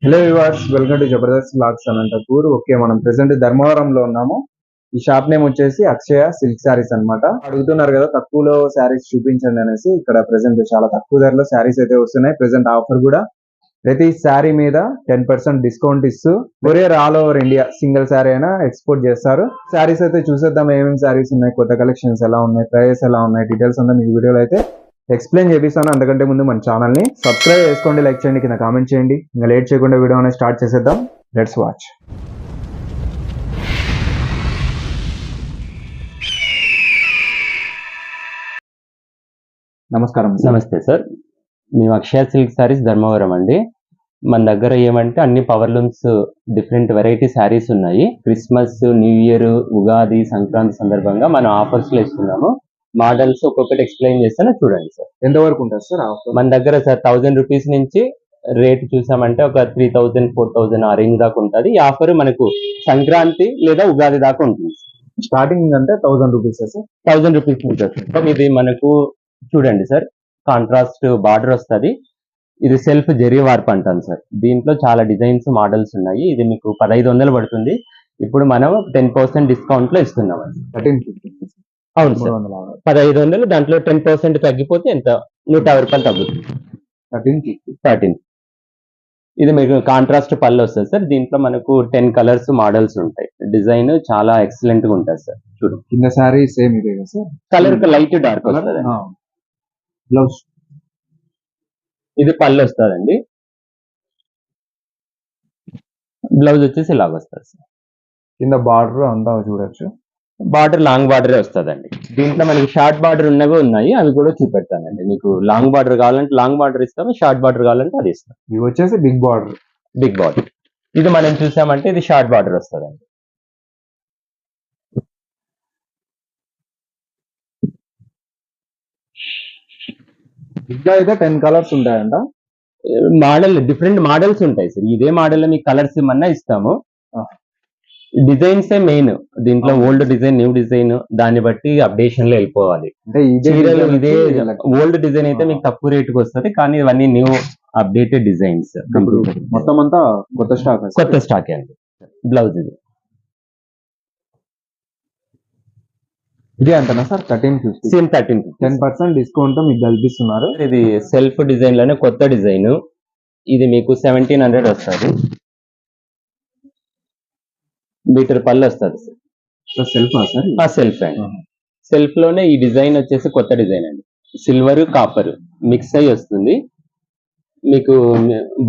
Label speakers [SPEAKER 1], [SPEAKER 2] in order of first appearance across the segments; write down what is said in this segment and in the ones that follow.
[SPEAKER 1] Hello viewers, welcome to Jabardasth blogs Anantapur. Okay, మనం present ధర్మవరంలో ఉన్నాము. ఈ షాప్ నేమ్ వచ్చేసి అక్షయ సిల్క్ శారీస్ అన్నమాట. అడుగుతున్నారు కదా తక్కువలో శారీస్ చూపించండి అనేసి. ఇక్కడ ప్రెసెంట్ చాలా తక్కువ ధరలో శారీస్ అయితే వస్తున్నాయి. ప్రెసెంట్ ఆఫర్ కూడా ప్రతి శారీ మీద 10% డిస్కౌంట్ ఇస్తూ courier all over India single sari అయినా ఎక్స్పోర్ట్ చేస్తారు. శారీస్ అయితే చూసేద్దాం, ఏమేమి శారీస్ ఉన్నాయి, కొత్త కలెక్షన్స్ ఎలా ఉన్నాయి, ప్రైస్ ఎలా ఉన్నాయి, డీటెయిల్స్ అంతా మీకు వీడియోలో అయితే ఎక్స్ప్లెయిన్ చేపిస్తాను. అంతకంటే ముందు మన ఛానల్ని సబ్స్క్రైబ్ చేసుకోండి, లైక్ చేయండి, కింద కామెంట్ చేయండి. ఇంకా లేట్ చేయకుండా వీడియో అనేది స్టార్ట్ చేసేద్దాం. Let's watch. నమస్కారం.
[SPEAKER 2] నమస్తే సార్, మేము అక్షయ సిల్క్ శారీస్ ధర్మవరం అండి. మన దగ్గర ఏమంటే అన్ని power looms different variety saris ఉన్నాయి. Christmas, New Year, Ugadi, Sankranti సందర్భంగా మనం ఆఫర్స్లో ఇస్తున్నాము. మోడల్స్ ఒక్కొక్కటి ఎక్స్ప్లెయిన్ చేస్తాను, చూడండి సార్.
[SPEAKER 1] ఎంతవరకు ఉంటుంది సార్ ఆఫర్?
[SPEAKER 2] మన దగ్గర సార్ 1000 రూపీస్ నుంచి రేట్ చూసామంటే ఒక 3000, 4000 ఆ రేంజ్ దాకా ఉంటుంది. ఈ ఆఫర్ మనకు సంక్రాంతి లేదా ఉగాది దాకా ఉంటుంది.
[SPEAKER 1] స్టార్టింగ్ అంటే 1000 రూపీస్ సార్?
[SPEAKER 2] 1000 రూపీస్ ఉంటుంది. ఇది మనకు చూడండి సార్, కాంట్రాస్ట్ బార్డర్ వస్తుంది. ఇది సెల్ఫ్ జెరీ వార్ప్ అంటాం సార్. దీంట్లో చాలా డిజైన్స్, మోడల్స్ ఉన్నాయి. ఇది మీకు 1500 పడుతుంది. ఇప్పుడు మనం 10% డిస్కౌంట్ లో ఇస్తున్నాం.
[SPEAKER 1] 1350.
[SPEAKER 2] అవును సార్, 1500. దాంట్లో 10% తగ్గిపోతే ఎంత? 150 రూపాయలు తగ్గుతుంది. 13. ఇది మీకు కాంట్రాస్ట్ పళ్ళు వస్తుంది సార్. దీంట్లో మనకు 10 కలర్స్, మోడల్స్ ఉంటాయి. డిజైన్ చాలా ఎక్సలెంట్ గా ఉంటుంది సార్. చూడు,
[SPEAKER 1] కింద సారీ సేమ్ ఇదే సార్.
[SPEAKER 2] కలర్ లైట్ డార్క్ వస్తుంది.
[SPEAKER 1] బ్లౌజ్
[SPEAKER 2] ఇది పళ్ళు వస్తుందండి. బ్లౌజ్ వచ్చేసి ఇలాగ వస్తుంది సార్.
[SPEAKER 1] కింద బార్డర్ అంతా చూడొచ్చు.
[SPEAKER 2] బార్డర్ లాంగ్ బార్డరే వస్తుందండి. దీంట్లో మనకి షార్ట్ బార్డర్ ఉన్నవి ఉన్నాయి, అవి కూడా చూపెడతానండి. మీకు లాంగ్ బార్డర్ కావాలంటే లాంగ్ బార్డర్ ఇస్తాము, షార్ట్ బార్డర్ కావాలంటే అది ఇస్తాం.
[SPEAKER 1] ఇవి వచ్చేసి బిగ్ బార్డర్.
[SPEAKER 2] ఇది మనం చూసామంటే ఇది షార్ట్ బార్డర్ వస్తుందండి.
[SPEAKER 1] ఇంకా అయితే 10 కలర్స్ ఉంటాయంట.
[SPEAKER 2] మోడల్ డిఫరెంట్ మోడల్స్ ఉంటాయి సార్. ఇదే మోడల్ లో మీకు కలర్స్ ఇమ్మన్నా ఇస్తాము. డిజైన్స్ మెయిన్ దీంట్లో. ఓల్డ్ డిజైన్, న్యూ డిజైన్, దాన్ని బట్టి అప్డేషన్ లో వెళ్ళిపోవాలి.
[SPEAKER 1] అంటే
[SPEAKER 2] ఇదే ఓల్డ్ డిజైన్ అయితే మీకు తక్కువ రేటుకి వస్తుంది, కానీ ఇవన్నీ న్యూ అప్డేటెడ్ డిజైన్స్.
[SPEAKER 1] మొత్తం అంతా కొత్త స్టాక్
[SPEAKER 2] అండి. బ్లౌజ్ ఇది
[SPEAKER 1] ఇదే అంతనా సార్? 1350.
[SPEAKER 2] సేమ్ 1350.
[SPEAKER 1] 10% డిస్కౌంట్ మీకు కల్పిస్తున్నారు.
[SPEAKER 2] ఇది సెల్ఫ్ డిజైన్ లోనే కొత్త డిజైన్. ఇది మీకు 1700 వస్తుంది. మీటర్ పళ్ళు వస్తుంది
[SPEAKER 1] సార్. Self sir?
[SPEAKER 2] సెల్ఫ్ అండి. సెల్ఫ్ లోనే ఈ డిజైన్ వచ్చేసి కొత్త డిజైన్ అండి. సిల్వర్, కాపర్ మిక్స్ అయ్యి వస్తుంది. మీకు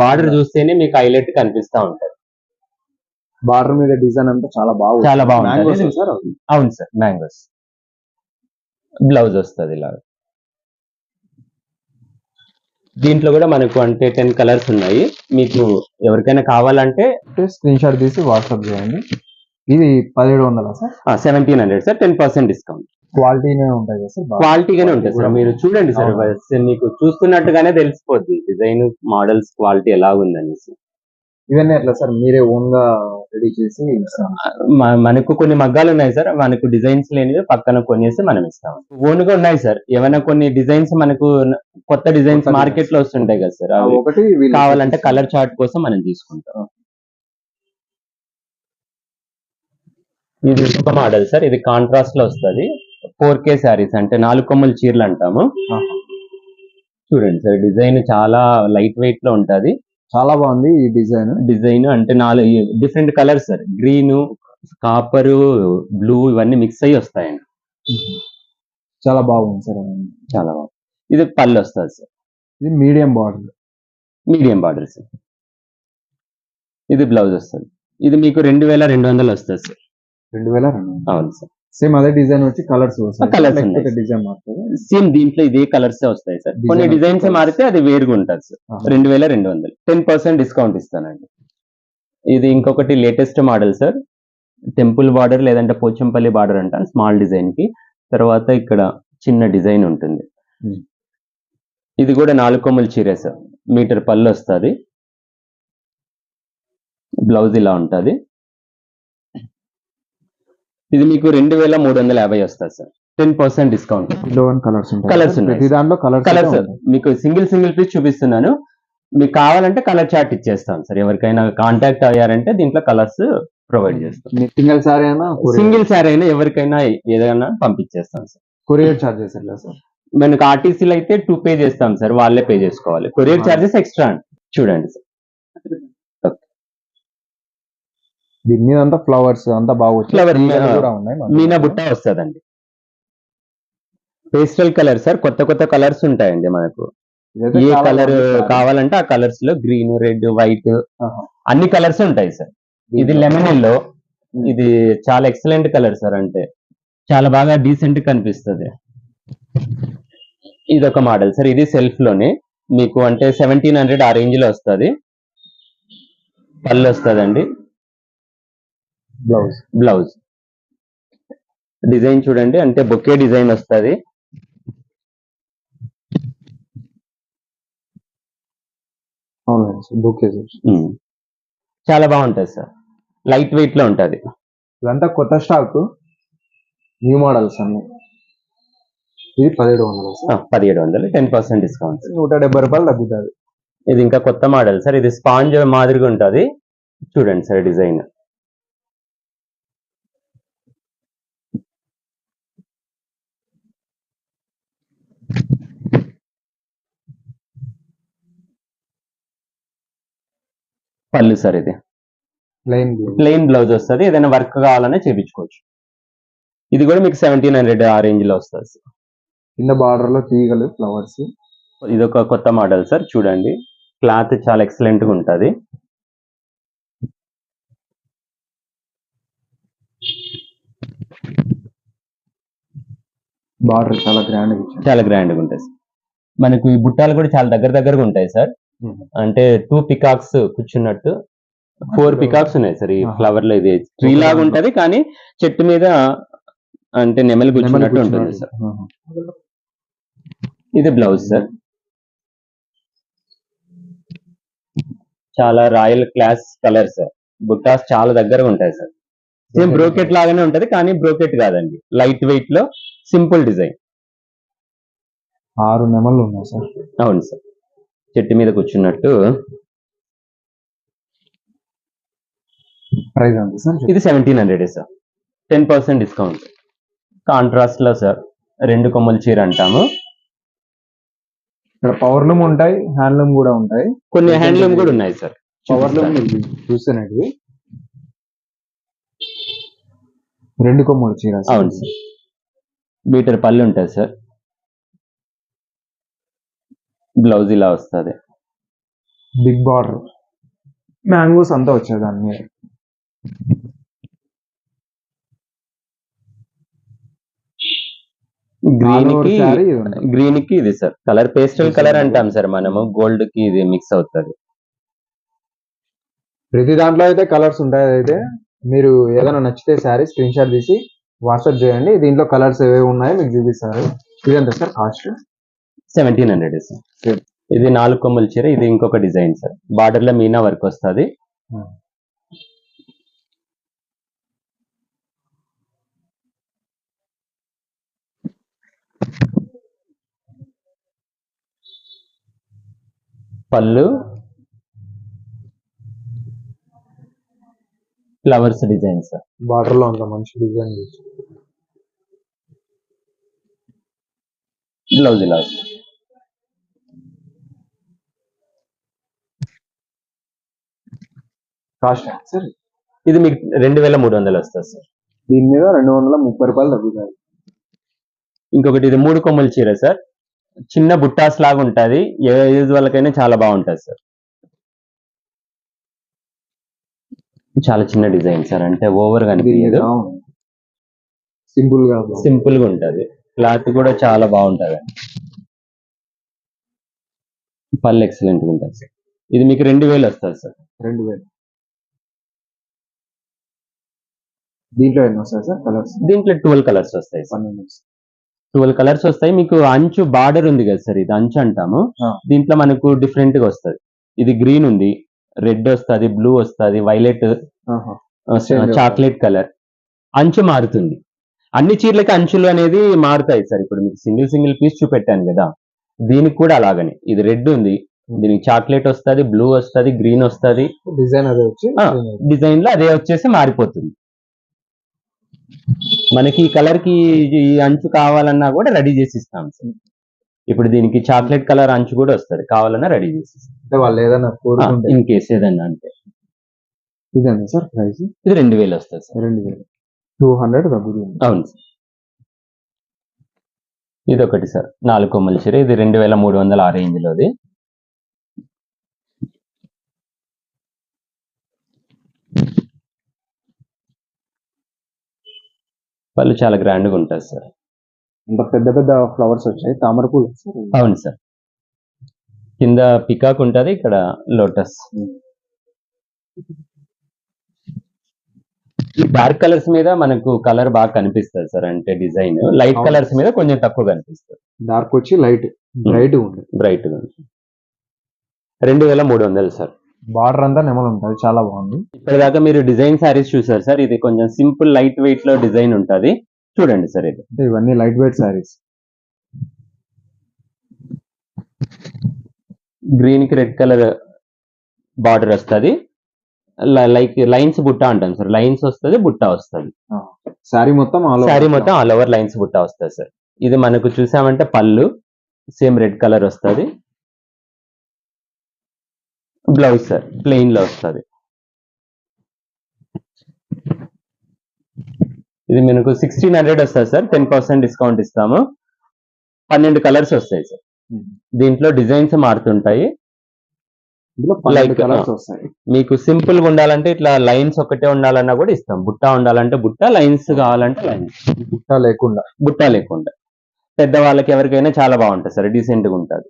[SPEAKER 2] బార్డర్ చూస్తేనే మీకు హైలైట్ కనిపిస్తా ఉంటది.
[SPEAKER 1] బార్డర్ మీద డిజైన్ అంతా చాలా బాగుంది.
[SPEAKER 2] సార్. అవును సార్, మ్యాంగోస్. బ్లౌజ్ వస్తుంది ఇలా. దీంట్లో కూడా మనకు అంటే 10 కలర్స్ ఉన్నాయి. మీకు ఎవరికైనా కావాలంటే
[SPEAKER 1] స్క్రీన్ షాట్ తీసి వాట్సాప్ చేయండి. ఇది 1700 సార్?
[SPEAKER 2] 1700 సార్. 10% డిస్కౌంట్.
[SPEAKER 1] క్వాలిటీనే ఉంటాయి సార్?
[SPEAKER 2] క్వాలిటీగానే ఉంటుంది సార్. మీరు చూడండి సార్, మీకు చూస్తున్నట్టుగానే తెలిసిపోద్ది డిజైన్, మోడల్స్ క్వాలిటీ ఎలా ఉందనేసి.
[SPEAKER 1] ఇవన్నీ ఎట్లా సార్? మీరే ఓన్ గా రెడీ చేసి?
[SPEAKER 2] మనకు కొన్ని మగ్గాలు ఉన్నాయి సార్. మనకు డిజైన్స్ లేనివి పక్కన కొనేసి మనం ఇస్తాం. ఓన్ గా ఉన్నాయి సార్. ఏమైనా కొన్ని డిజైన్స్ మనకు కొత్త డిజైన్స్ మార్కెట్ లో వస్తుంటాయి కదా సార్,
[SPEAKER 1] ఒకటి
[SPEAKER 2] కావాలంటే కలర్ చార్ట్ కోసం మనం తీసుకుంటాం. ఇది ఒక మోడల్ సార్. ఇది కాంట్రాస్ట్ లో వస్తుంది. 4K శారీస్ అంటే 4 కొమ్మల చీరలు అంటాము. చూడండి సార్, డిజైన్ చాలా లైట్ వెయిట్ లో ఉంటది.
[SPEAKER 1] చాలా బాగుంది ఈ డిజైన్.
[SPEAKER 2] అంటే 4 different colours sir. Green, copper, blue ఇవన్నీ మిక్స్ అయ్యి వస్తాయండి.
[SPEAKER 1] చాలా బాగుంది సార్.
[SPEAKER 2] చాలా బాగుంది. ఇది పళ్ళు వస్తుంది సార్.
[SPEAKER 1] ఇది మీడియం బార్డర్
[SPEAKER 2] సార్. ఇది బ్లౌజ్ వస్తుంది. ఇది మీకు 2200 వస్తుంది సార్.
[SPEAKER 1] 2200?
[SPEAKER 2] అవును సార్.
[SPEAKER 1] సేమ్ అదే డిజైన్ వచ్చి కలర్స్
[SPEAKER 2] డిజైన్ సేమ్ దీంట్లో ఇదే కలర్స్ వస్తాయి సార్. కొన్ని డిజైన్స్ మారితే అది వేరుగా ఉంటుంది సార్. 2200. 10% డిస్కౌంట్ ఇస్తానండి. ఇది ఇంకొకటి latest model sir. Temple border లేదంటే పోచంపల్లి బార్డర్ అంటారు స్మాల్ డిజైన్ కి. తర్వాత ఇక్కడ చిన్న డిజైన్ ఉంటుంది. ఇది కూడా 4 కొమ్మల చీర సార్. మీటర్ పళ్ళు వస్తుంది. బ్లౌజ్ ఇలా ఉంటుంది. ఇది మీకు 2350 వస్తుంది సార్. 10% డిస్కౌంట్.
[SPEAKER 1] కలర్స్
[SPEAKER 2] కలర్స్ మీకు సింగిల్ పీస్ చూపిస్తున్నాను. మీకు కావాలంటే కలర్ చార్ట్ ఇచ్చేస్తాం సార్. ఎవరికైనా కాంటాక్ట్ అయ్యారంటే దీంట్లో కలర్స్ ప్రొవైడ్ చేస్తాం.
[SPEAKER 1] సింగిల్ సారీ అయినా
[SPEAKER 2] సింగిల్ సారీ అయినా ఎవరికైనా ఏదైనా పంపించేస్తాం సార్.
[SPEAKER 1] కొరియర్ చార్జెస్ ఎలా సార్?
[SPEAKER 2] మనకు ఆర్టీసీలో అయితే 2 పే చేస్తాం సార్, వాళ్ళే పే చేసుకోవాలి. కొరియర్ చార్జెస్ ఎక్స్ట్రా చూడండి సార్.
[SPEAKER 1] దీని మీద అంతా ఫ్లవర్స్ అంతా బాగుంది.
[SPEAKER 2] ఫ్లవర్
[SPEAKER 1] కూడా ఉన్నాయి
[SPEAKER 2] మీనా బుట్ట వస్తుందండి. పేస్టల్ కలర్ సార్, కొత్త కొత్త కలర్స్ ఉంటాయండి మనకు.
[SPEAKER 1] ఇదైతే
[SPEAKER 2] ఏ
[SPEAKER 1] చాలా
[SPEAKER 2] కలర్
[SPEAKER 1] బాగుంది సారీ.
[SPEAKER 2] కావాలంటే ఆ కలర్స్ లో గ్రీన్, రెడ్, వైట్
[SPEAKER 1] ఆహా.
[SPEAKER 2] అన్ని కలర్స్ ఉంటాయి సార్. ఇది లెమన్ ఎల్లో, ఇది చాలా ఎక్సలెంట్ కలర్ సార్. అంటే చాలా బాగా డీసెంట్ కనిపిస్తుంది. ఇది ఒక మోడల్ సార్. ఇది సెల్ఫ్ లోనే మీకు అంటే 1700 ఆ రేంజ్ లో వస్తుంది. పళ్ళు వస్తుందండి, బ్లౌజ్ డిజైన్ చూడండి, అంటే బొకే డిజైన్ వస్తుంది. చాలా బాగుంటది సార్, లైట్ వెయిట్ లో ఉంటది.
[SPEAKER 1] ఇదంతా కొత్త స్టాక్, న్యూ మోడల్స్ అన్ని. ఇది 1700 సార్.
[SPEAKER 2] 1700, 10% డిస్కౌంట్.
[SPEAKER 1] 170 రూపాయలు తగ్గుతుంది.
[SPEAKER 2] ఇది ఇంకా కొత్త మోడల్ సార్. ఇది స్పాంజ్ మాదిరిగా ఉంటది. చూడండి సార్ డిజైన్. పళ్ళు సార్, ఇది ప్లెయిన్ బ్లౌజ్ వస్తుంది. ఏదైనా వర్క్ కావాలన్నా చేపించుకోవచ్చు. ఇది కూడా మీకు 1700 ఆ రేంజ్ లో వస్తుంది.
[SPEAKER 1] కింద బార్డర్ లో తీగలు, ఫ్లవర్స్.
[SPEAKER 2] ఇది ఒక కొత్త మోడల్ సార్. చూడండి, క్లాత్ చాలా ఎక్సలెంట్ గా ఉంటది.
[SPEAKER 1] బార్డర్ చాలా గ్రాండ్
[SPEAKER 2] గా ఉంటాయి సార్. మనకు ఈ బుట్టాలు కూడా చాలా దగ్గరగా ఉంటాయి సార్. అంటే 2 పికాక్స్ కూర్చున్నట్టు 4 పికాక్స్ ఉన్నాయి సార్ ఈ ఫ్లవర్ లో. ఇది ట్రీ లాగా ఉంటది కానీ చెట్టు మీద అంటే నెమలి కూర్చున్నట్టు ఉంటుంది సార్. ఇది బ్లౌజ్ సార్. చాలా రాయల్ క్లాస్ కలర్ సార్. బుట్టాస్ చాలా దగ్గరగా ఉంటాయి సార్. సేమ్ బ్రోకెట్ లాగానే ఉంటది కానీ బ్రోకెట్ కాదండి, లైట్ వెయిట్ లో సింపుల్ డిజైన్.
[SPEAKER 1] 6 నెమళ్ళు ఉన్నాయి సార్.
[SPEAKER 2] అవును సార్, చెట్టు మీద కూర్చున్నట్టు.
[SPEAKER 1] ప్రైస్ ఎంత సార్?
[SPEAKER 2] ఇది 1700 సార్, 10% డిస్కౌంట్. కాంట్రాస్ట్ లో సార్ 2 కొమ్మల చీర అంటాము.
[SPEAKER 1] ఇక్కడ పవర్లూమ్ ఉంటాయి, హ్యాండ్లూమ్ కూడా ఉంటాయి.
[SPEAKER 2] కొన్ని హ్యాండ్లూమ్ కూడా ఉన్నాయి సార్.
[SPEAKER 1] పవర్లూమ్ చూస్తున్నట్టు 2 కొమ్మల చీర.
[SPEAKER 2] అవును సార్, మీటర్ పళ్ళు ఉంటుంది సార్. బ్లౌజ్ ఇలా వస్తుంది.
[SPEAKER 1] బిగ్ బార్డర్, మ్యాంగోస్ అంతా వచ్చాయి దాని మీద.
[SPEAKER 2] గ్రీన్ కి ఇది సార్ కలర్, పేస్టల్ కలర్ అంటాం సార్ మనము. గోల్డ్ కి ఇది మిక్స్ అవుతుంది.
[SPEAKER 1] ప్రతి దాంట్లో అయితే కలర్స్ ఉంటాయి. అయితే మీరు ఏదైనా నచ్చితే శారీ స్క్రీన్ షాట్ తీసి వాట్సాప్ చేయండి. దీంట్లో కలర్స్ ఏవేవి ఉన్నాయో మీకు చూపిస్తారు. ఇదంతా సార్ కాస్ట్
[SPEAKER 2] 1700 సార్. ఇది 4 కొమ్మల చీర. ఇది ఇంకొక డిజైన్ సార్. బార్డర్ లో మీనా వర్క్ వస్తుంది. పళ్ళు ఫ్లవర్స్ డిజైన్ సార్.
[SPEAKER 1] బార్డర్ లో అంత మంచి డిజైన్.
[SPEAKER 2] బ్లౌజ్ ఇలా
[SPEAKER 1] కాస్ట్ సార్.
[SPEAKER 2] ఇది మీకు 2300 వస్తుంది సార్.
[SPEAKER 1] దీని మీద 230 రూపాయలు తగ్గుతాయి.
[SPEAKER 2] ఇంకొకటి ఇది 3 కొమ్మల చీర సార్. చిన్న బుట్టాస్ లాగా ఉంటది. ఏ ఏజ్ వాళ్ళకైనా చాలా బాగుంటది సార్. చాలా చిన్న డిజైన్ సార్, అంటే ఓవర్ గా అనిపించదు, సింపుల్ గా ఉంటది. క్లాత్ కూడా చాలా బాగుంటది. పళ్ళు ఎక్సలెంట్ గా ఉంటుంది సార్. ఇది మీకు 2000 వస్తుంది సార్.
[SPEAKER 1] 2000. దీంట్లో ఎన్ని వస్తాయి సార్ కలర్స్?
[SPEAKER 2] దీంట్లో 12 కలర్స్ వస్తాయి సార్. 12 కలర్స్ వస్తాయి. మీకు అంచు బార్డర్ ఉంది కదా సార్, ఇది అంచు అంటాము. దీంట్లో మనకు డిఫరెంట్ గా వస్తుంది. ఇది గ్రీన్ ఉంది, రెడ్ వస్తుంది, బ్లూ వస్తుంది, వైలెట్, చాక్లెట్ కలర్. అంచు మారుతుంది. అన్ని చీరలకి అంచులు అనేది మారుతాయి సార్. ఇప్పుడు మీకు సింగిల్ పీస్ చూపెట్టాను కదా, దీనికి కూడా అలాగనే. ఇది రెడ్ ఉంది, దీనికి చాక్లెట్ వస్తుంది, బ్లూ వస్తుంది, గ్రీన్ వస్తుంది.
[SPEAKER 1] డిజైన్ అదే వచ్చి
[SPEAKER 2] డిజైన్ లో అదే వచ్చేసి మారిపోతుంది. మనకి ఈ కలర్ కి ఈ అంచు కావాలన్నా కూడా రెడీ చేసి ఇస్తాం సార్. ఇప్పుడు దీనికి చాక్లెట్ కలర్ అంచు కూడా వస్తుంది, కావాలన్నా రెడీ చేసి ఇస్తాం.
[SPEAKER 1] అంటే వాళ్ళు ఏదైనా కోరుకుంటే
[SPEAKER 2] ఇన్ కేస్ ఏదన్నా అంటే.
[SPEAKER 1] ఇదండి సార్ ప్రైస్
[SPEAKER 2] ఇది 2000 వస్తుంది సార్.
[SPEAKER 1] 2200 తగ్గుతుంది.
[SPEAKER 2] అవును సార్. ఇది ఒకటి సార్ 4 కొమ్మల చీర, ఇది 2300 ఆ రేంజ్ లోది. వాళ్ళు చాలా గ్రాండ్ గా ఉంటుంది సార్.
[SPEAKER 1] ఇంత పెద్ద పెద్ద ఫ్లవర్స్ వచ్చాయి, తామర పూలు.
[SPEAKER 2] అవును సార్. కింద పికాక్ ఉంటది, ఇక్కడ లోటస్. డార్క్ కలర్స్ మీద మనకు కలర్ బాగా కనిపిస్తుంది సార్, అంటే డిజైన్. లైట్ కలర్స్ మీద కొంచెం తక్కువ కనిపిస్తుంది.
[SPEAKER 1] డార్క్ వచ్చి లైట్ బ్రైట్
[SPEAKER 2] గా ఉంది. 2300 సార్.
[SPEAKER 1] బార్డర్ అంతా నెమలు ఉంటుంది, చాలా బాగుంది.
[SPEAKER 2] ఇప్పటిదాకా మీరు డిజైన్ శారీస్ చూసారు సార్. ఇది కొంచెం సింపుల్ లైట్ వెయిట్ లో డిజైన్ ఉంటది, చూడండి సార్. ఇది
[SPEAKER 1] అంటే ఇవన్నీ లైట్ వెయిట్ శారీస్.
[SPEAKER 2] గ్రీన్ కి రెడ్ కలర్ బార్డర్ వస్తుంది, లైక్ లైన్స్ బుట్ట అంటాం సార్. లైన్స్ వస్తుంది, బుట్ట వస్తుంది.
[SPEAKER 1] శారీ మొత్తం
[SPEAKER 2] ఆల్ ఓవర్ లైన్స్ బుట్ట వస్తుంది సార్. ఇది మనకు చూసామంటే పళ్ళు సేమ్ రెడ్ కలర్ వస్తుంది. బ్లౌజ్ సార్ ప్లెయిన్ లో వస్తుంది. ఇది మనకు 1600 వస్తుంది సార్. 10% డిస్కౌంట్ ఇస్తాము. 12 కలర్స్ వస్తాయి సార్. దీంట్లో డిజైన్స్ మారుతుంటాయి. మీకు సింపుల్ గా ఉండాలంటే ఇట్లా లైన్స్ ఒకటే ఉండాలన్నా కూడా ఇస్తాం. బుట్ట ఉండాలంటే బుట్ట, లైన్స్ కావాలంటే లైన్స్. బుట్ట లేకుండా పెద్దవాళ్ళకి ఎవరికైనా చాలా బాగుంటుంది సార్, డీసెంట్ గా ఉంటుంది.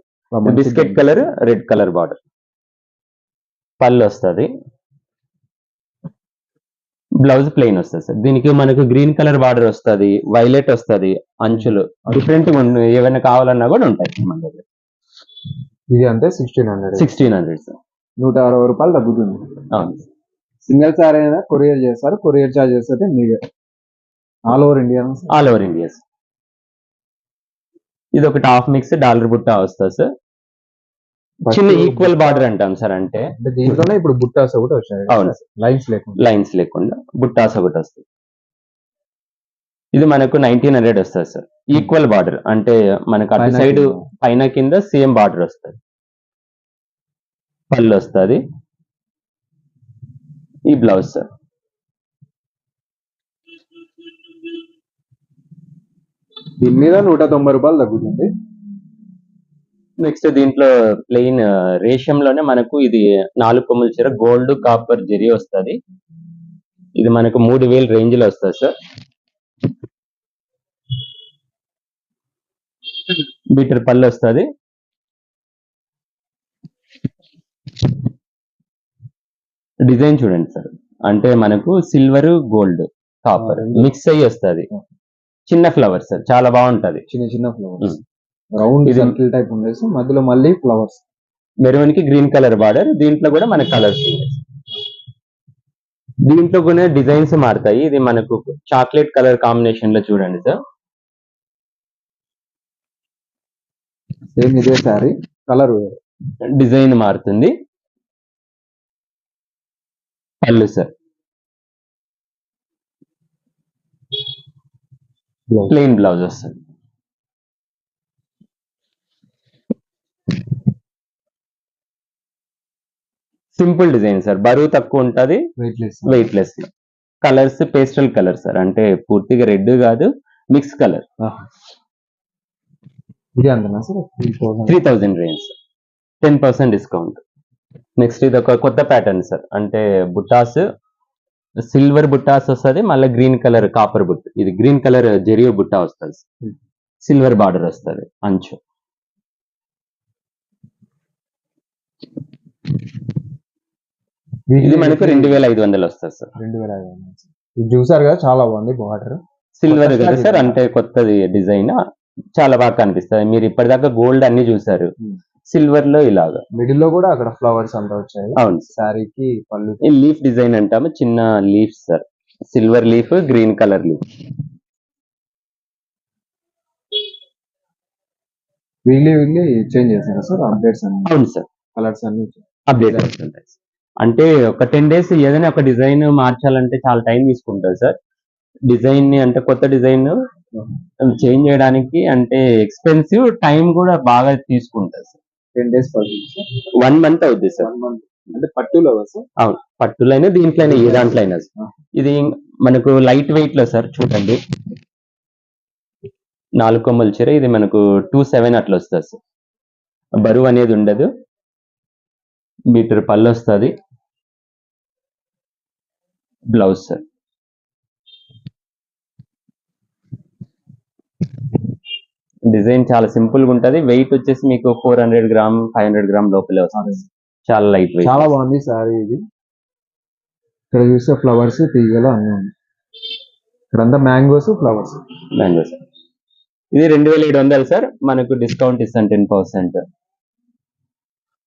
[SPEAKER 2] Biscuit colour, red colour border, పళ్ళు వస్తుంది, బ్లౌజ్ ప్లెయిన్ వస్తుంది సార్. దీనికి మనకు గ్రీన్ కలర్ బార్డర్ వస్తుంది, వైలెట్ వస్తుంది, అంచులు డిఫరెంట్ ఏమైనా కావాలన్నా కూడా ఉంటాయి మన దగ్గర.
[SPEAKER 1] ఇది అంటే 1600
[SPEAKER 2] సార్.
[SPEAKER 1] 160 రూపాయలు తగ్గుతుంది.
[SPEAKER 2] అవును.
[SPEAKER 1] సింగిల్ సారీ అయినా కొరియర్ చేస్తారు, కొరియర్ చార్జెస్ అయితే మీరే. All over India.
[SPEAKER 2] ఇది ఒకటి హాఫ్ మిక్స్ డాలర్ బుట్ట వస్తుంది సార్. చిన్న ఈక్వల్ బార్డర్ అంటాం సార్. అంటే
[SPEAKER 1] దీంట్లోనే ఇప్పుడు బుట్టాస్ ఒకటి వచ్చాయి.
[SPEAKER 2] అవును, లైన్స్ లేకుండా బుట్టాస్ ఒకటి వస్తుంది. ఇది మనకు 1900 వస్తుంది సార్. ఈక్వల్ బార్డర్ అంటే మనకు అటు సైడ్ పైన కింద సేమ్ బార్డర్ వస్తుంది. పళ్ళు వస్తుంది, ఈ బ్లౌజ్ సార్.
[SPEAKER 1] దీని మీద 190 రూపాయలు తగ్గుతుంది.
[SPEAKER 2] నెక్స్ట్ దీంట్లో ప్లెయిన్ రేషంలోనే మనకు ఇది 4 కొమ్మల చీర, గోల్డ్ కాపర్ జెరీ వస్తుంది. ఇది మనకు 3000 రేంజ్ లో వస్తుంది సార్. మీటర్ పళ్ళు వస్తుంది. డిజైన్ చూడండి సార్, అంటే మనకు సిల్వర్, గోల్డ్, కాపర్ మిక్స్ అయ్యి వస్తుంది. చిన్న ఫ్లవర్స్ సార్, చాలా బాగుంటది.
[SPEAKER 1] చిన్న ఫ్లవర్స్, రౌండ్ సర్కిల్ టైప్ ఉండేసి మధ్యలో మళ్ళీ ఫ్లవర్స్.
[SPEAKER 2] మెరూన్ కి గ్రీన్ కలర్ బార్డర్. దీంట్లో కూడా మనకు కలర్స్ ఉన్నాయి. దీంట్లో కూడా డిజైన్స్ మారుతాయి. ఇది మనకు చాక్లెట్ కలర్ కాంబినేషన్ లో చూడండి సార్.
[SPEAKER 1] సేమ్ ఇదే సారీ, కలర్
[SPEAKER 2] డిజైన్ మారుతుంది. పళ్ళు సార్ ప్లెయిన్ బ్లౌజ్ వస్తుంది. సింపుల్ డిజైన్ సార్, బరువు తక్కువ ఉంటుంది, weightless. Colours pastel colour sir, అంటే పూర్తిగా రెడ్ కాదు, మిక్స్ కలర్.
[SPEAKER 1] ఇది అంతనా సార్?
[SPEAKER 2] 3000 range, 10% discount. నెక్స్ట్ ఇది ఒక కొత్త ప్యాటర్న్ సార్, అంటే బుట్టాస్, సిల్వర్ బుట్టాస్ వస్తుంది, మళ్ళీ గ్రీన్ కలర్ కాపర్ బుట్ట. ఇది గ్రీన్ కలర్ జెరియో బుట్ట వస్తుంది, సిల్వర్ బార్డర్ వస్తుంది అంచు. ఇది మనకు 2500 వస్తుంది సార్.
[SPEAKER 1] 2500 ఇది చూసారు కదా, చాలా బాగుంది బార్డర్.
[SPEAKER 2] సిల్వర్ కదా సార్, అంటే కొత్తది డిజైన్, చాలా బాగా కనిపిస్తుంది. మీరు ఇప్పటిదాకా గోల్డ్ అన్ని చూసారు, సిల్వర్ లో ఇలాగా
[SPEAKER 1] మిడిల్ లో కూడా అక్కడ ఫ్లవర్స్ అంతా వచ్చాయి.
[SPEAKER 2] అవును,
[SPEAKER 1] శారీకి పళ్ళు
[SPEAKER 2] లీఫ్ డిజైన్ అంటాము, చిన్న leaf sir. Silver leaf, green colour leaf.
[SPEAKER 1] Weekly change చేస్తారా సార్ అప్డేట్స్?
[SPEAKER 2] అవును సార్,
[SPEAKER 1] కలర్స్ అన్ని
[SPEAKER 2] అప్డేట్ అవుతుంటాయి. అంటే ఒక 10 days ఏదైనా ఒక డిజైన్ మార్చాలంటే చాలా టైం తీసుకుంటుంది సార్. డిజైన్ ని అంటే కొత్త డిజైన్ చేంజ్ చేయడానికి అంటే ఎక్స్పెన్సివ్, టైం కూడా బాగా తీసుకుంటుంది సార్.
[SPEAKER 1] 10 days పడుతుంది.
[SPEAKER 2] 1 month అవుద్ది సార్.
[SPEAKER 1] 1 month అంటే పట్టులో సార్.
[SPEAKER 2] అవును, పట్టులైనా దీంట్లో అయినా ఏ దాంట్లో అయినా సార్. ఇది మనకు లైట్ వెయిట్ లో సార్, చూడండి 4 కొమ్మల చీర. ఇది మనకు 27 అట్లా వస్తుంది సార్. బరువు అనేది ఉండదు. మీటర్ పళ్ళు వస్తుంది. Blouse sir. డిజైన్ చాలా సింపుల్ గా ఉంటది. వెయిట్ వచ్చేసి మీకు 400 గ్రామ్ 500 గ్రామ్ లోపలే వస్తుంది. చాలా లైట్ వెయిట్.
[SPEAKER 1] చాలా బాగుంది సారీ ఇది. ఇక్కడ చూస్తే ఫ్లవర్స్ తీగలు అన్నీ ఉన్నాయి. ఇక్కడంతా మ్యాంగోస్ ఫ్లవర్స్.
[SPEAKER 2] మ్యాంగోస్. ఇది 2700 సార్. మనకు డిస్కౌంట్ ఇస్తాను 10%.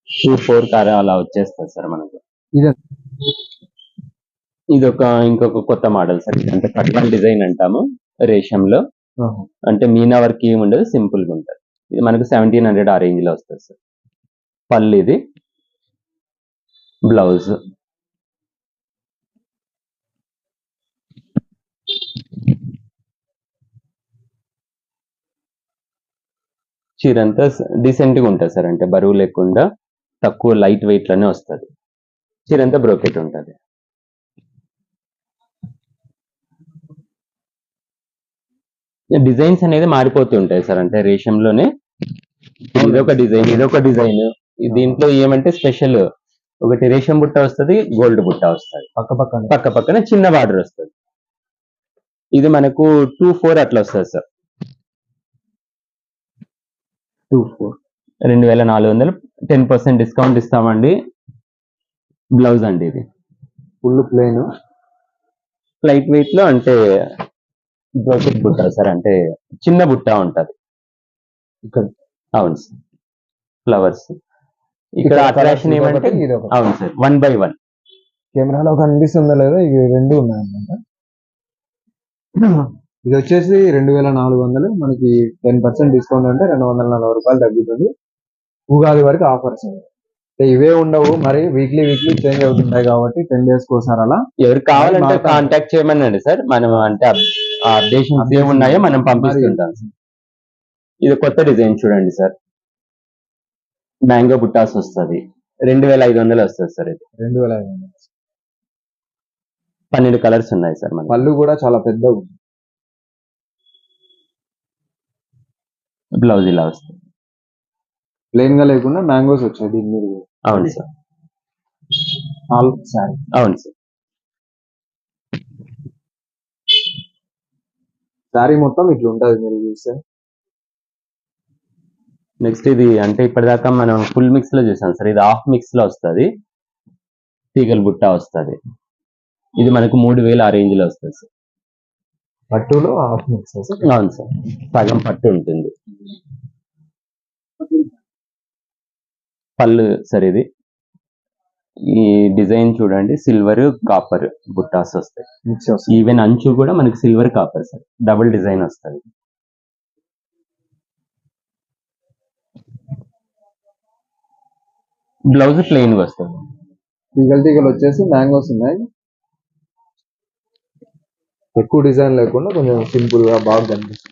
[SPEAKER 2] 2-4 కార అలా వచ్చేస్తుంది సార్ మనకు. ఇది ఇంకొక కొత్త మోడల్ సార్. అంటే కట్వల్ డిజైన్ అంటాము రేషంలో. అంటే మీనా వర్క్ ఏమి ఉండదు, సింపుల్ గా ఉంటుంది. ఇది మనకు 1700 ఆ రేంజ్ లో వస్తుంది సార్. పళ్ళు ఇది, బ్లౌజ్. చీర అంతా డీసెంట్ గా ఉంటుంది సార్. అంటే బరువు లేకుండా తక్కువ లైట్ వెయిట్ లోనే వస్తుంది. చీర అంతా బ్రోకెట్ ఉంటుంది. డిజైన్స్ అనేది మారిపోతూ ఉంటాయి సార్. అంటే రేషంలోనే ఇదొక డిజైన్. దీంట్లో ఏమంటే స్పెషల్ ఒకటి రేషం బుట్ట వస్తుంది, గోల్డ్ బుట్ట వస్తుంది. పక్క పక్కన చిన్న బార్డర్ వస్తుంది. ఇది మనకు 2-4 అట్లా వస్తుంది సార్. 2400. 10% డిస్కౌంట్ ఇస్తామండి. బ్లౌజ్ అండి ఇది
[SPEAKER 1] ఫుల్ ప్లేన్
[SPEAKER 2] లైట్ వెయిట్ లో. అంటే బ్రోకెట్ బుట్ట సార్. అంటే చిన్న బుట్ట ఉంటది ఇక్కడ. అవును సార్. ఫ్లవర్స్. ఇక్కడ అట్రాక్షన్ ఏమంటే అవును సార్ 1 by 1.
[SPEAKER 1] కెమెరాలో కనిపిస్తుందో లేదో ఇవి రెండు ఉన్నాయన్నమాట. ఇది వచ్చేసి 2400. మనకి 10% డిస్కౌంట్ అంటే 240 రూపాయలు తగ్గుతుంది. ఉగాది వరకు ఆఫర్స్. ఇవే ఉండవు మరి, వీక్లీ చేంజ్ అవుతుంటాయి కాబట్టి 10 days కోసారి అలా.
[SPEAKER 2] ఎవరు కావాలంటే కాంటాక్ట్ చేయమనండి సార్. మనం అంటే అప్డేషన్స్ ఏమున్నాయో మనం పంపిస్తుంటాం. ఇది కొత్త డిజైన్ చూడండి సార్. మ్యాంగో బుట్టాస్ వస్తుంది. 2500 వస్తుంది సార్. ఇది
[SPEAKER 1] 2500.
[SPEAKER 2] 12 కలర్స్ ఉన్నాయి సార్. మన
[SPEAKER 1] పళ్ళు కూడా చాలా పెద్దగా ఉంది.
[SPEAKER 2] బ్లౌజ్ ఇలా వస్తుంది.
[SPEAKER 1] ప్లెయిన్ గా లేకుండా మ్యాంగోస్ వచ్చాయి దీని మీద.
[SPEAKER 2] అవును సార్. అవును సార్.
[SPEAKER 1] శారీ మొత్తం ఇట్లా ఉంటుంది మీరు చూస్తే.
[SPEAKER 2] నెక్స్ట్ ఇది అంటే ఇప్పటిదాకా మనం ఫుల్ మిక్స్ లో చూసాం సార్. ఇది హాఫ్ మిక్స్ లో వస్తుంది. తీగల బుట్ట వస్తుంది. ఇది మనకు 3000 ఆ రేంజ్ లో వస్తుంది సార్.
[SPEAKER 1] పట్టులో హాఫ్ మిక్స్.
[SPEAKER 2] అవును సార్. సగం పట్టు ఉంటుంది. పళ్ళు సార్. ఇది ఈ డిజైన్ చూడండి. సిల్వర్ కాపర్ బుట్టాస్ వస్తాయి. ఈవెన్ అంచు కూడా మనకి silver copper sir. Double design వస్తుంది. బ్లౌజ్ ప్లెయిన్ గా వస్తుంది.
[SPEAKER 1] తీగలు వచ్చేసి మ్యాంగోస్ ఉన్నాయి. ఎక్కువ డిజైన్ లేకుండా కొంచెం సింపుల్ గా బాగా కనిపిస్తుంది.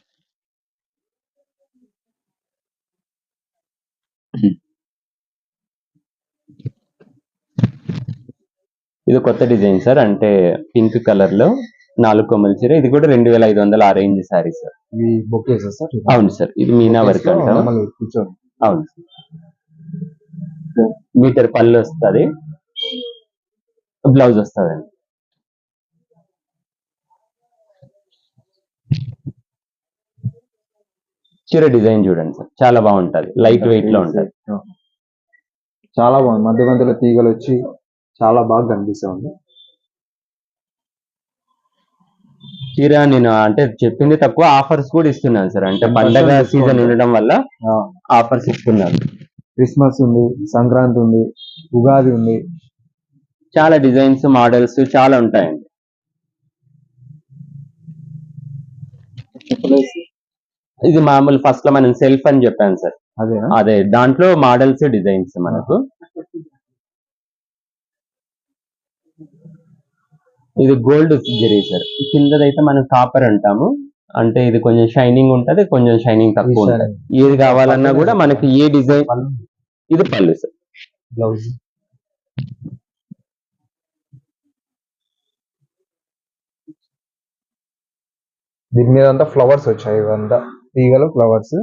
[SPEAKER 2] ఇది కొత్త డిజైన్ సార్. అంటే పింక్ కలర్ లో 4 కొమ్మల చీర. ఇది కూడా 2500 ఆ రేంజ్ సారీ సార్.
[SPEAKER 1] ఇవి బొకేస్ సార్.
[SPEAKER 2] అవును సార్. ఇది మీనా వర్క్ అంటాం. అవును. మీటర్ పళ్ళు వస్తుంది. బ్లౌజ్ వస్తుందండి. చీర డిజైన్ చూడండి సార్. చాలా బాగుంటది. లైట్ వెయిట్ లో ఉంటది.
[SPEAKER 1] చాలా బాగుంది. మధ్య మధ్యలో తీగలు వచ్చి చాలా బాగా కనిపిస్తుంది.
[SPEAKER 2] చీర నేను అంటే చెప్పింది తక్కువ, ఆఫర్స్ కూడా ఇస్తున్నాను సార్. అంటే పండగ సీజన్ ఉండడం వల్ల ఆఫర్స్ ఇస్తున్నాను.
[SPEAKER 1] క్రిస్మస్ ఉంది, సంక్రాంతి ఉంది, ఉగాది ఉంది.
[SPEAKER 2] చాలా డిజైన్స్ మోడల్స్ చాలా ఉంటాయండి. ఇది మామూలు ఫస్ట్ లో మనం సెల్ఫ్ అని చెప్పాను సార్. అదే దాంట్లో మోడల్స్ డిజైన్స్ మనకు ఇది గోల్డ్ జరీ సార్. కిందదైతే మనం కాపర్ అంటాము. అంటే ఇది కొంచెం షైనింగ్ ఉంటది, కొంచెం షైనింగ్ తక్కువ ఉంటది. ఏది కావాలన్నా కూడా మనకి ఏ డిజైన్. ఇది పళ్ళు సార్.
[SPEAKER 1] బ్లౌజ్ దీని మీద అంతా ఫ్లవర్స్ వచ్చాయి, ఇవంతా తీగలు ఫ్లవర్స్,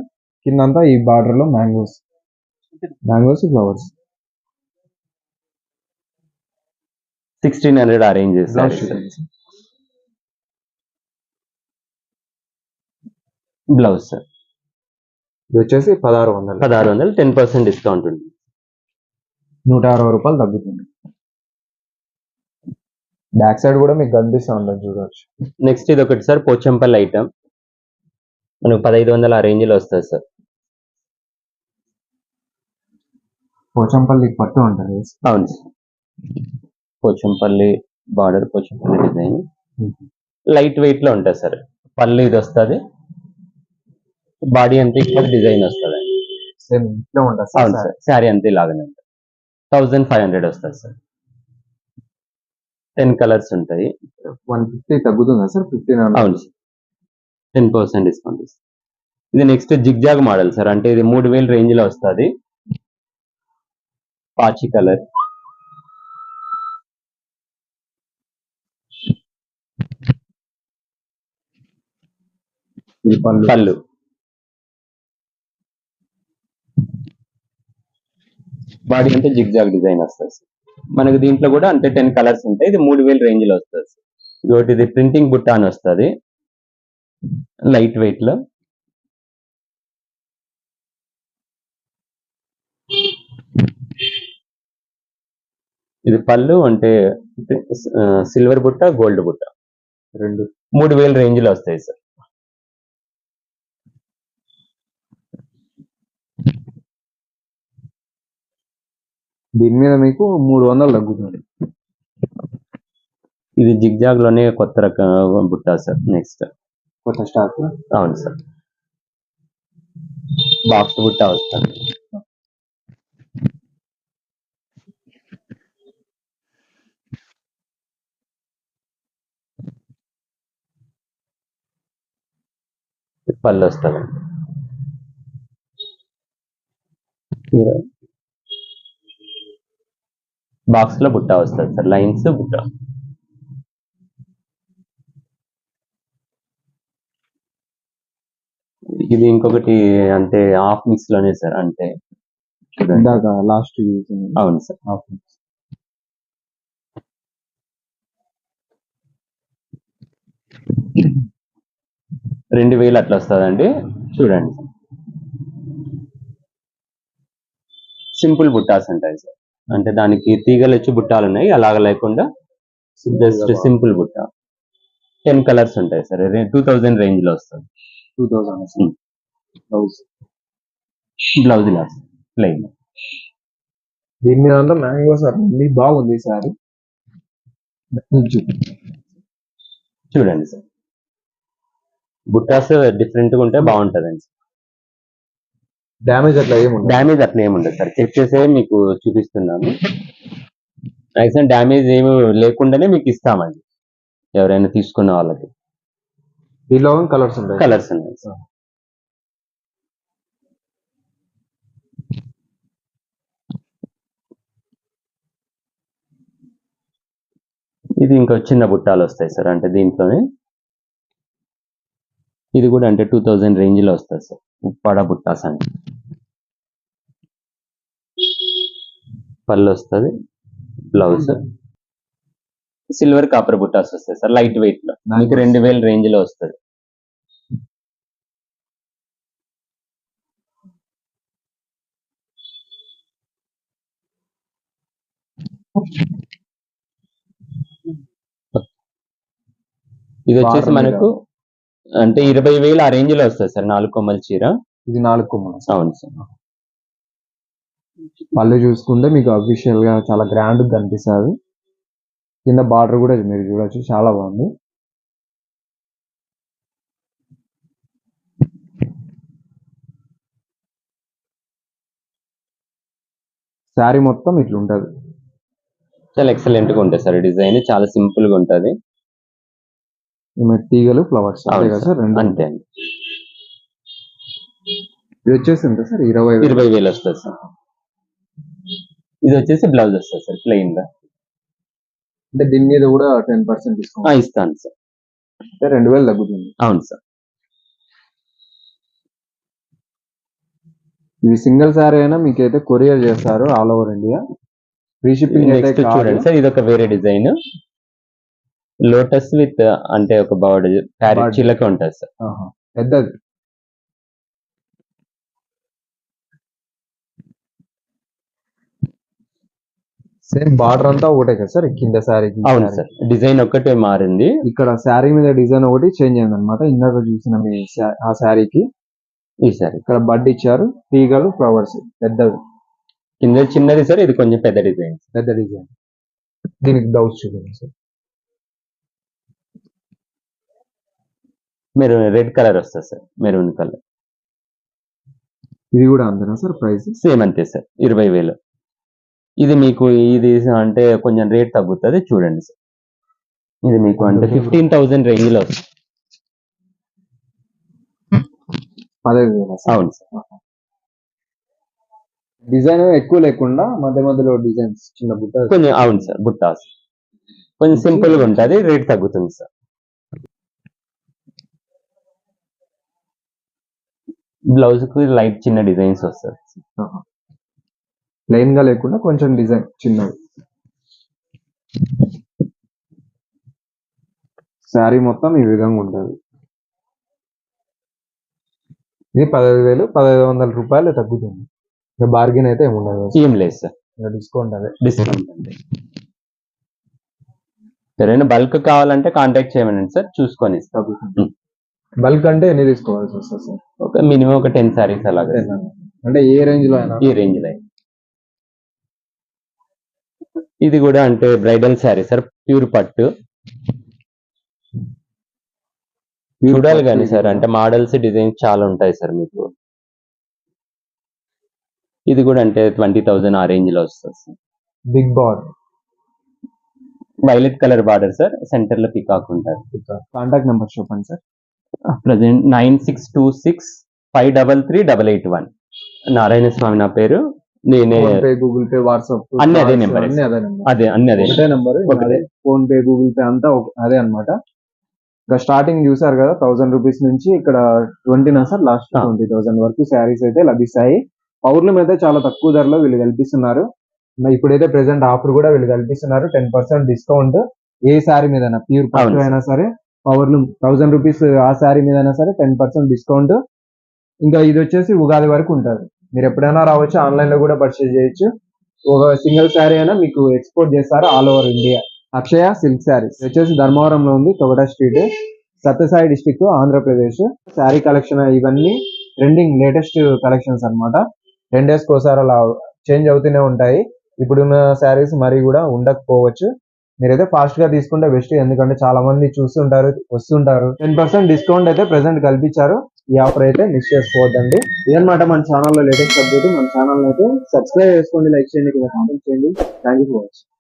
[SPEAKER 1] కిందంతా ఈ బార్డర్ లో మ్యాంగోస్ ఫ్లవర్స్.
[SPEAKER 2] 1600 అరేంజ్ చేస్తారు. Blouse sir.
[SPEAKER 1] ఇది వచ్చేసి 1600.
[SPEAKER 2] 1600 10% డిస్కౌంట్ ఉంది.
[SPEAKER 1] 160 రూపాయలు తగ్గుతుంది. బ్యాక్ సైడ్ కూడా మీకు కనిపిస్తూ ఉంటుంది, చూడవచ్చు.
[SPEAKER 2] నెక్స్ట్ ఇది ఒకటి సార్, పోచంపల్లి ఐటమ్. మనకు 1500 ఆ రేంజ్ లో వస్తుంది సార్.
[SPEAKER 1] పోచంపల్లి పట్టు అంటారు.
[SPEAKER 2] అవును sir. Pochampalli border, Pochampalli design light weight లో ఉంటుంది సార్. పళ్ళు ఇది వస్తుంది, బాడీ అంతా ఇక్కడ డిజైన్ వస్తుంది.
[SPEAKER 1] సేమ్ ఇట్లా ఉంటుంది.
[SPEAKER 2] అవును సార్. శారీ అంతా ఇలాగనే ఉంటుంది. 1500 వస్తుంది సార్. 10 కలర్స్ ఉంటాయి.
[SPEAKER 1] 150 తగ్గుతుందా సార్? 1500.
[SPEAKER 2] అవును సార్. 10% డిస్కౌంట్ ఇస్తుంది. ఇది నెక్స్ట్ జిగ్జాగ్ మోడల్ సార్. అంటే ఇది 3000 రేంజ్ లో వస్తుంది. పాచి కలర్.
[SPEAKER 1] ఇది పళ్ళు.
[SPEAKER 2] బాడీ అంటే జిగ్జాగ్ డిజైన్ వస్తుంది సార్. మనకి దీంట్లో కూడా అంటే 10 కలర్స్ ఉంటాయి. ఇది 3000 రేంజ్ లో వస్తుంది సార్. ఇంకోటి ఇది ప్రింటింగ్ బుట్ట అని వస్తుంది, లైట్ వెయిట్ లో. ఇది పళ్ళు అంటే సిల్వర్ బుట్ట, గోల్డ్ బుట్ట
[SPEAKER 1] రెండు
[SPEAKER 2] 3000 రేంజ్ లో వస్తాయి సార్.
[SPEAKER 1] దీని మీద మీకు 300 తగ్గుతుంది.
[SPEAKER 2] ఇది జిగ్జాగ్ లోనే కొత్త రకం బుట్ట సార్. నెక్స్ట్
[SPEAKER 1] కొత్త స్టాక్.
[SPEAKER 2] అవును సార్. బాక్స్ బుట్ట వస్తుంది. పళ్ళు వస్తుంది. బాక్స్ లో బుట్ట వస్తుంది సార్. లైన్స్ బుట్ట. ఇది ఇంకొకటి అంటే హాఫ్ మిక్స్ లోనే సార్. అంటే
[SPEAKER 1] లాస్ట్.
[SPEAKER 2] అవును సార్.
[SPEAKER 1] Half mix.
[SPEAKER 2] రెండు 2000 అట్లా వస్తుందండి. చూడండి, సింపుల్ బుట్టాస్ ఉంటాయి సార్. అంటే దానికి తీగలు వచ్చి బుట్టాలు ఉన్నాయి, అలాగ లేకుండా జస్ట్ సింపుల్ బుట్ట. 10 కలర్స్ ఉంటాయి సార్. 2000 రేంజ్ లో వస్తుంది.
[SPEAKER 1] 2000.
[SPEAKER 2] బ్లౌజ్ ఇలా ప్లెయిన్.
[SPEAKER 1] దీని మీద అంతా మ్యాంగో సార్. బాగుంది సారీ.
[SPEAKER 2] చూడండి సార్, బుట్టాస్ డిఫరెంట్ గా ఉంటే బాగుంటదండి.
[SPEAKER 1] డ్యామేజ్ అట్లా
[SPEAKER 2] ఏముండదు సార్. చెక్ చేసే మీకు చూపిస్తున్నాను. మ్యాక్సిమం డ్యామేజ్ ఏమి లేకుండానే మీకు ఇస్తామండి ఎవరైనా తీసుకున్న వాళ్ళకి.
[SPEAKER 1] దీనిలో కలర్స్ ఉన్నాయి.
[SPEAKER 2] సార్. ఇది ఇంకా చిన్న బుట్టాలు వస్తాయి సార్. అంటే దీంట్లోనే ఇది కూడా అంటే 2000 రేంజ్ లో వస్తుంది సార్. ఉప్పాడ బుట్టాస్ అండి. పళ్ళు వస్తుంది, బ్లౌజ్ సిల్వర్ కాపర్ బుట్టాస్ వస్తాయి సార్. లైట్ వెయిట్ లో మీకు 2000 రేంజ్ లో వస్తుంది. ఇది వచ్చేసి మనకు అంటే 20,000 ఆ రేంజ్ లో వస్తుంది సార్. 4 కొమ్మల చీర.
[SPEAKER 1] ఇది 4 కొమ్మలు.
[SPEAKER 2] అవును సార్.
[SPEAKER 1] పళ్ళు చూసుకుంటే మీకు అఫీషియల్ గా చాలా గ్రాండ్ కనిపిస్తుంది. కింద బార్డర్ కూడా మీరు చూడొచ్చు, చాలా బాగుంది. శారీ మొత్తం ఇట్లా ఉంటది.
[SPEAKER 2] చాలా ఎక్సలెంట్ గా ఉంటుంది సార్ డిజైన్, చాలా సింపుల్ గా ఉంటది.
[SPEAKER 1] తీగలు ఫ్లవర్స్ అంతే
[SPEAKER 2] అవును
[SPEAKER 1] కదా
[SPEAKER 2] సార్,
[SPEAKER 1] సార్ రెండు.
[SPEAKER 2] అంతే అండి.
[SPEAKER 1] ఇది వచ్చేసి ఎంత సార్? 20,000.
[SPEAKER 2] 20,000 వస్తుంది సార్. ఇది వచ్చేసి బ్లౌజ్ వస్తుంది సార్ ప్లెయిన్ గా.
[SPEAKER 1] అంటే దీని మీద కూడా 10% డిస్కౌంట్
[SPEAKER 2] ఇస్తాను సార్.
[SPEAKER 1] అంటే 2,000 తగ్గుతుంది.
[SPEAKER 2] అవును సార్.
[SPEAKER 1] ఇది సింగిల్ సారీ అయినా మీకైతే కొరియర్ చేస్తారు all over India. Free shipping అయితే
[SPEAKER 2] నెక్స్ట్ చూడండి సార్, ఇది ఒక వేరే డిజైన్, లోటస్ విత్ అంటే ఒక బర్డ్ ప్యారెట్ చిలక ఉంటుంది సార్.
[SPEAKER 1] పెద్దది. సేమ్ బార్డర్ అంతా ఒకటే కదా సార్ కింద శారీకి?
[SPEAKER 2] అవును సార్, డిజైన్ ఒక్కటే మారింది.
[SPEAKER 1] ఇక్కడ శారీ మీద డిజైన్ ఒకటి చేంజ్ అయింది అనమాట. ఇందాక చూసిన మీ ఆ శారీకి
[SPEAKER 2] ఈ సారీ
[SPEAKER 1] ఇక్కడ బడ్ ఇచ్చారు, తీగలు ఫ్లవర్స్ పెద్దవి.
[SPEAKER 2] కింద చిన్నది సార్, ఇది కొంచెం పెద్ద డిజైన్.
[SPEAKER 1] పెద్ద డిజైన్. దీనికి బ్లౌజ్ చూడండి సార్.
[SPEAKER 2] మెరూన్ రెడ్ కలర్ వస్తుంది సార్, మెరూన్ కలర్.
[SPEAKER 1] ఇది కూడా అంతేనా సార్ ప్రైస్?
[SPEAKER 2] సేమ్ అంతే సార్, 20,000. ఇది మీకు ఇది అంటే కొంచెం రేట్ తగ్గుతుంది చూడండి సార్. ఇది మీకు అంటే 15,000 రేంజ్ లో వస్తుంది.
[SPEAKER 1] 15,000.
[SPEAKER 2] అవును సార్.
[SPEAKER 1] డిజైన్ ఎక్కువ లేకుండా మధ్య మధ్యలో డిజైన్స్ చిన్న బుట్ట
[SPEAKER 2] కొంచెం. అవును సార్, బుట్టాస్ కొంచెం సింపుల్ గా ఉంటుంది, రేట్ తగ్గుతుంది సార్. బ్లౌజ్ కి లైట్ చిన్న డిజైన్స్ వస్తుంది.
[SPEAKER 1] ప్లెయిన్ గా లేకుండా కొంచెం డిజైన్ చిన్నది. శారీ మొత్తం ఈ విధంగా ఉంటుంది. ఇది 15,000, 1,500 రూపాయలు తగ్గుతుంది. బార్గెన్ అయితే ఏముండదు.
[SPEAKER 2] ఏం లేదు సార్,
[SPEAKER 1] డిస్కౌంట్ అదే.
[SPEAKER 2] డిస్కౌంట్ అంతే. సరైన బల్క్ కావాలంటే కాంటాక్ట్ చేయమనండి సార్, చూసుకొని ఇస్తాం.
[SPEAKER 1] బల్క్ అంటే ఎన్ని తీసుకోవాల్సి వస్తుంది సార్?
[SPEAKER 2] ఒక మినిమం ఒక 10 సారీస్ అలాగే.
[SPEAKER 1] అంటే ఏ రేంజ్ లో అయినా?
[SPEAKER 2] ఈ రేంజ్ లో. ఇది కూడా అంటే బ్రైడల్ శారీ సార్, ప్యూర్ పట్టు. చూడాలి కానీ సార్, అంటే మోడల్స్ డిజైన్స్ చాలా ఉంటాయి సార్ మీకు. ఇది కూడా అంటే 20,000 ఆ రేంజ్ లో వస్తుంది sir.
[SPEAKER 1] Big border,
[SPEAKER 2] violet colour border sir, centre లో పికాక్ ఉంటుంది.
[SPEAKER 1] కాంటాక్ట్ నెంబర్ చెప్పండి సార్.
[SPEAKER 2] ప్రజెంట్ 9626533881. నారాయణ స్వామి నా పేరు. నేనే
[SPEAKER 1] గూగుల్ పే, వాట్సాప్
[SPEAKER 2] అన్ని అదే నెంబర్. అదే అన్ని అదే
[SPEAKER 1] number. Phone pay, Google pay అంతా అదే అనమాట. ఇంకా స్టార్టింగ్ చూసారు కదా 1,000 రూపీస్ నుంచి ఇక్కడ 20 సార్ లాస్ట్ 20,000 వరకు శారీస్ అయితే లభిస్తాయి. పౌర్ణమి అయితే చాలా తక్కువ ధరలో వీళ్ళు కల్పిస్తున్నారు. ఇప్పుడైతే ప్రెసెంట్ ఆఫర్ కూడా వీళ్ళు కల్పిస్తున్నారు. 10% డిస్కౌంట్ ఏ శారీ మీద ప్యూర్ పట్టు అయినా సరే. పౌర్ణమి 1,000 రూపీస్ ఆ శారీ మీద అయినా సరే 10% డిస్కౌంట్. ఇంకా ఇది వచ్చేసి ఉగాది వరకు ఉంటుంది. మీరు ఎప్పుడైనా రావచ్చు, ఆన్లైన్ లో కూడా పర్చేజ్ చేయొచ్చు. ఒక సింగిల్ శారీ అయినా మీకు ఎక్స్పోర్ట్ చేస్తారు all over India. Akshaya silk saris వచ్చేసి ధర్మవరంలో ఉంది, Togata street, Satyasai district, Andhra Pradesh. Sari collection ఇవన్నీ ట్రెండింగ్ లేటెస్ట్ కలెక్షన్స్ అన్నమాట. 10 days కోసారి అలా చేంజ్ అవుతూనే ఉంటాయి. ఇప్పుడున్న శారీస్ మరి కూడా ఉండకపోవచ్చు. మీరైతే ఫాస్ట్ గా తీసుకుంటే బెస్ట్, ఎందుకంటే చాలా మంది చూస్తుంటారు, వస్తుంటారు. 10% డిస్కౌంట్ అయితే ప్రెసెంట్ కల్పించారు. ఈ ఆఫర్ అయితే మిస్ చేసుకోవద్దండి. ఇదన్నమాట మన ఛానల్లో లేటెస్ట్ అప్డేట్. మన ఛానల్ అయితే సబ్స్క్రైబ్ చేసుకోండి, లైక్ చేయండి, కామెంట్ చేయండి. Thank you for watching.